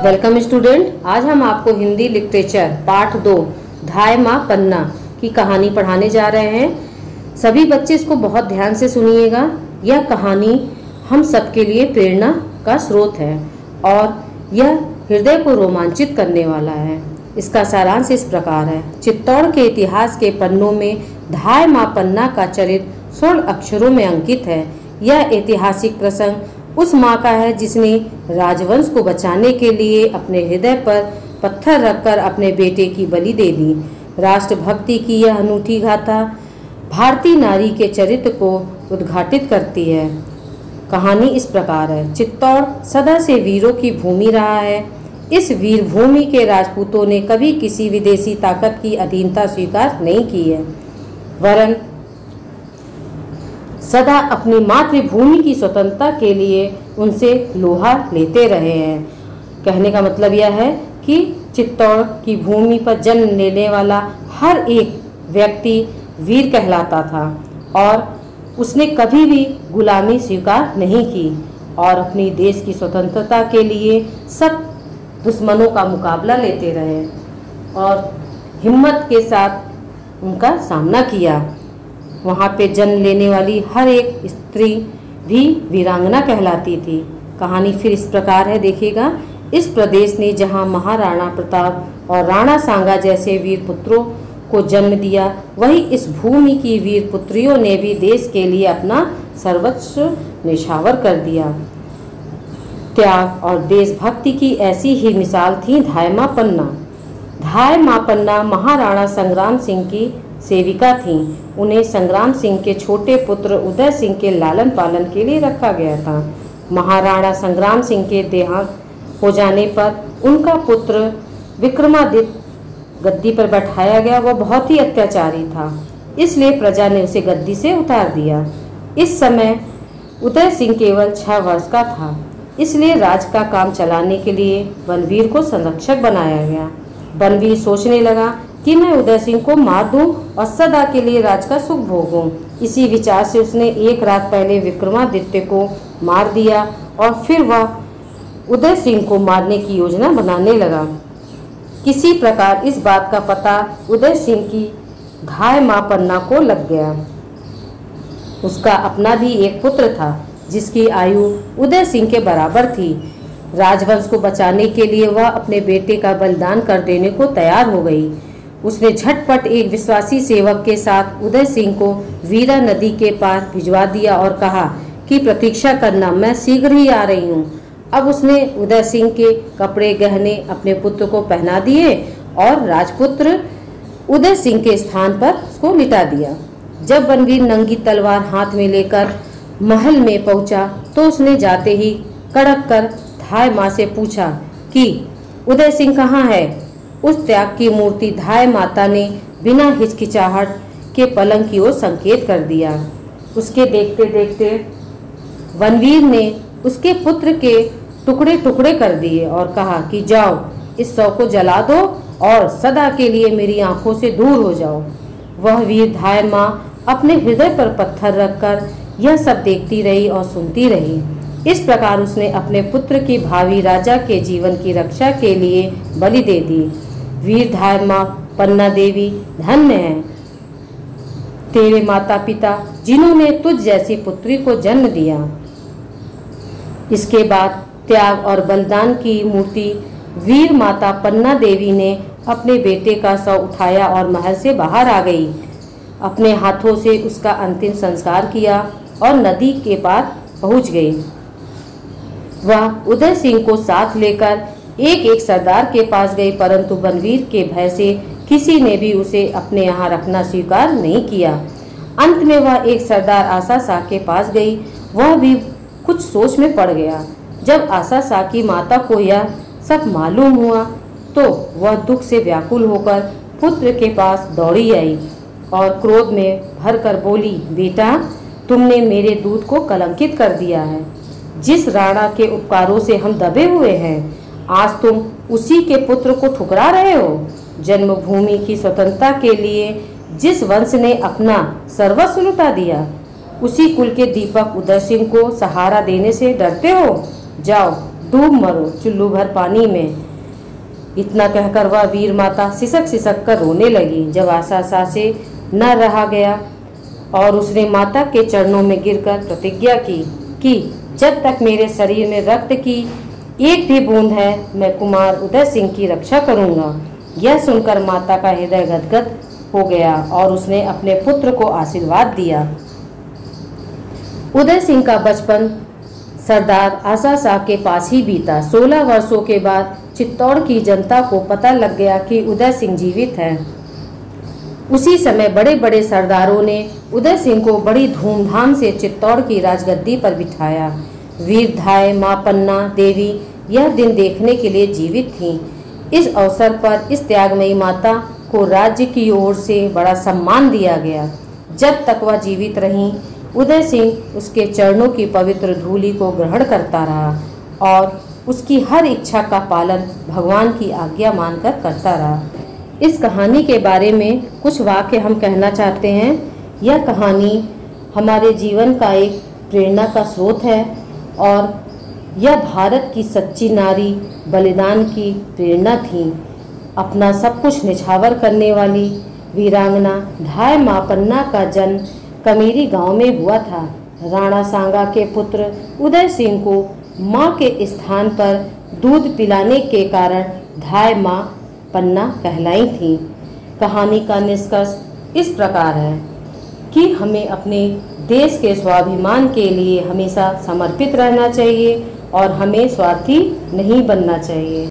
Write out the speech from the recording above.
Welcome student. आज हम आपको हिंदी लिटरेचर पाठ 2 धाय माँ पन्ना की कहानी पढ़ाने जा रहे हैं। सभी बच्चे इसको बहुत ध्यान से सुनिएगा। यह कहानी हम सबके लिए प्रेरणा का स्रोत है और यह हृदय को रोमांचित करने वाला है। इसका सारांश इस प्रकार है। चित्तौड़ के इतिहास के पन्नों में धाय माँ पन्ना का चरित्र स्वर्ण अक्षरों में अंकित है। यह ऐतिहासिक प्रसंग उस माँ का है जिसने राजवंश को बचाने के लिए अपने हृदय पर पत्थर रखकर अपने बेटे की बलि दे दी। राष्ट्रभक्ति की यह अनूठी गाथा भारतीय नारी के चरित्र को उद्घाटित करती है। कहानी इस प्रकार है। चित्तौड़ सदा से वीरों की भूमि रहा है। इस वीर भूमि के राजपूतों ने कभी किसी विदेशी ताकत की अधीनता स्वीकार नहीं की है, वरन सदा अपनी मातृभूमि की स्वतंत्रता के लिए उनसे लोहा लेते रहे हैं। कहने का मतलब यह है कि चित्तौड़ की भूमि पर जन्म लेने वाला हर एक व्यक्ति वीर कहलाता था और उसने कभी भी गुलामी स्वीकार नहीं की और अपनी देश की स्वतंत्रता के लिए सब दुश्मनों का मुकाबला लेते रहे और हिम्मत के साथ उनका सामना किया। वहाँ पे जन्म लेने वाली हर एक स्त्री भी वीरांगना कहलाती थी। कहानी फिर इस प्रकार है, देखिएगा। इस प्रदेश ने जहाँ महाराणा प्रताप और राणा सांगा जैसे वीर पुत्रों को जन्म दिया, वही इस भूमि की वीर पुत्रियों ने भी देश के लिए अपना सर्वस्व निछावर कर दिया। त्याग और देशभक्ति की ऐसी ही मिसाल थी धाय माँ पन्ना। धाय माँ पन्ना महाराणा संग्राम सिंह की सेविका थीं। उन्हें संग्राम सिंह के छोटे पुत्र उदय सिंह के लालन पालन के लिए रखा गया था। महाराणा संग्राम सिंह के देहांत हो जाने पर उनका पुत्र विक्रमादित्य गद्दी पर बैठाया गया। वह बहुत ही अत्याचारी था, इसलिए प्रजा ने उसे गद्दी से उतार दिया। इस समय उदय सिंह केवल 6 वर्ष का था, इसलिए राज का काम चलाने के लिए बनवीर को संरक्षक बनाया गया। बनवीर सोचने लगा कि मैं उदय सिंह को मार दूं और सदा के लिए राज का सुख भोगूं। इसी विचार से उसने एक रात पहले विक्रमादित्य को मार दिया और फिर वह उदय सिंह को मारने की योजना बनाने लगा। किसी प्रकार इस बात का पता उदय सिंह की धाय माँ पन्ना को लग गया। उसका अपना भी एक पुत्र था जिसकी आयु उदय सिंह के बराबर थी। राजवंश को बचाने के लिए वह अपने बेटे का बलिदान कर देने को तैयार हो गई। उसने झटपट एक विश्वासी सेवक के साथ उदय सिंह को वीरा नदी के पार भिजवा दिया और कहा कि प्रतीक्षा करना, मैं शीघ्र ही आ रही हूँ। अब उसने उदय सिंह के कपड़े गहने अपने पुत्र को पहना दिए और राजपुत्र उदय सिंह के स्थान पर उसको लिटा दिया। जब बनवीर नंगी तलवार हाथ में लेकर महल में पहुंचा तो उसने जाते ही कड़क कर धाय माँ से पूछा कि उदय सिंह कहाँ है। उस त्याग की मूर्ति धाय माता ने बिना हिचकिचाहट के पलंग की ओर संकेत कर दिया। उसके देखते देखते बनवीर ने उसके पुत्र के टुकड़े टुकड़े कर दिए और कहा कि जाओ, इस शव को जला दो और सदा के लिए मेरी आंखों से दूर हो जाओ। वह वीर धाय माँ अपने हृदय पर पत्थर रखकर यह सब देखती रही और सुनती रही। इस प्रकार उसने अपने पुत्र की भावी राजा के जीवन की रक्षा के लिए बलि दे दी। वीर धाय माँ पन्ना देवी धन्य है तेरे माता पिता जिन्होंने तुझ जैसी पुत्री को जन्म दिया। इसके बाद त्याग और बलिदान की मूर्ति वीर माता पन्ना देवी ने अपने बेटे का शव उठाया और महल से बाहर आ गई। अपने हाथों से उसका अंतिम संस्कार किया और नदी के पार पहुंच गई। वह उदय सिंह को साथ लेकर एक एक सरदार के पास गई, परंतु बनवीर के भय से किसी ने भी उसे अपने यहाँ रखना स्वीकार नहीं किया। अंत में वह एक सरदार आशा शाह के पास गई। वह भी कुछ सोच में पड़ गया। जब आशा शाह की माता को यह सब मालूम हुआ तो वह दुख से व्याकुल होकर पुत्र के पास दौड़ी आई और क्रोध में भरकर बोली, बेटा, तुमने मेरे दूध को कलंकित कर दिया है। जिस राणा के उपकारों से हम दबे हुए हैं, आज तुम उसी के पुत्र को ठुकरा रहे हो। जन्मभूमि की स्वतंत्रता के लिए जिस वंश ने अपना सर्वस्व लुटा दिया, उसी कुल के दीपक उदय सिंह को सहारा देने से डरते हो। जाओ, डूब मरो चुल्लू भर पानी में। इतना कहकर वह वीर माता सिसक सिसक कर रोने लगी। जब आशा सांसें न रहा गया और उसने माता के चरणों में गिरकर प्रतिज्ञा की कि जब तक मेरे शरीर में रक्त की एक भी बूंद है मैं कुमार उदय सिंह की रक्षा करूंगा। यह सुनकर माता का हृदय गदगद हो गया और उसने अपने पुत्र को आशीर्वाद दिया। उदय सिंह का बचपन सरदार आशा शाह के पास ही बीता। 16 वर्षों के बाद चित्तौड़ की जनता को पता लग गया कि उदय सिंह जीवित है। उसी समय बड़े बड़े सरदारों ने उदय सिंह को बड़ी धूमधाम से चित्तौड़ की राजगद्दी पर बिठाया। वीर धाय मां पन्ना देवी यह दिन देखने के लिए जीवित थीं। इस अवसर पर इस त्यागमयी माता को राज्य की ओर से बड़ा सम्मान दिया गया। जब तक वह जीवित रहीं उदय सिंह उसके चरणों की पवित्र धूलि को ग्रहण करता रहा और उसकी हर इच्छा का पालन भगवान की आज्ञा मानकर करता रहा। इस कहानी के बारे में कुछ वाक्य हम कहना चाहते हैं। यह कहानी हमारे जीवन का एक प्रेरणा का स्रोत है और यह भारत की सच्ची नारी बलिदान की प्रेरणा थी। अपना सब कुछ निछावर करने वाली वीरांगना धाय मां पन्ना का जन्म कमेरी गांव में हुआ था। राणा सांगा के पुत्र उदय सिंह को मां के स्थान पर दूध पिलाने के कारण धाय मां पन्ना कहलाई थी। कहानी का निष्कर्ष इस प्रकार है कि हमें अपने देश के स्वाभिमान के लिए हमेशा समर्पित रहना चाहिए और हमें स्वार्थी नहीं बनना चाहिए।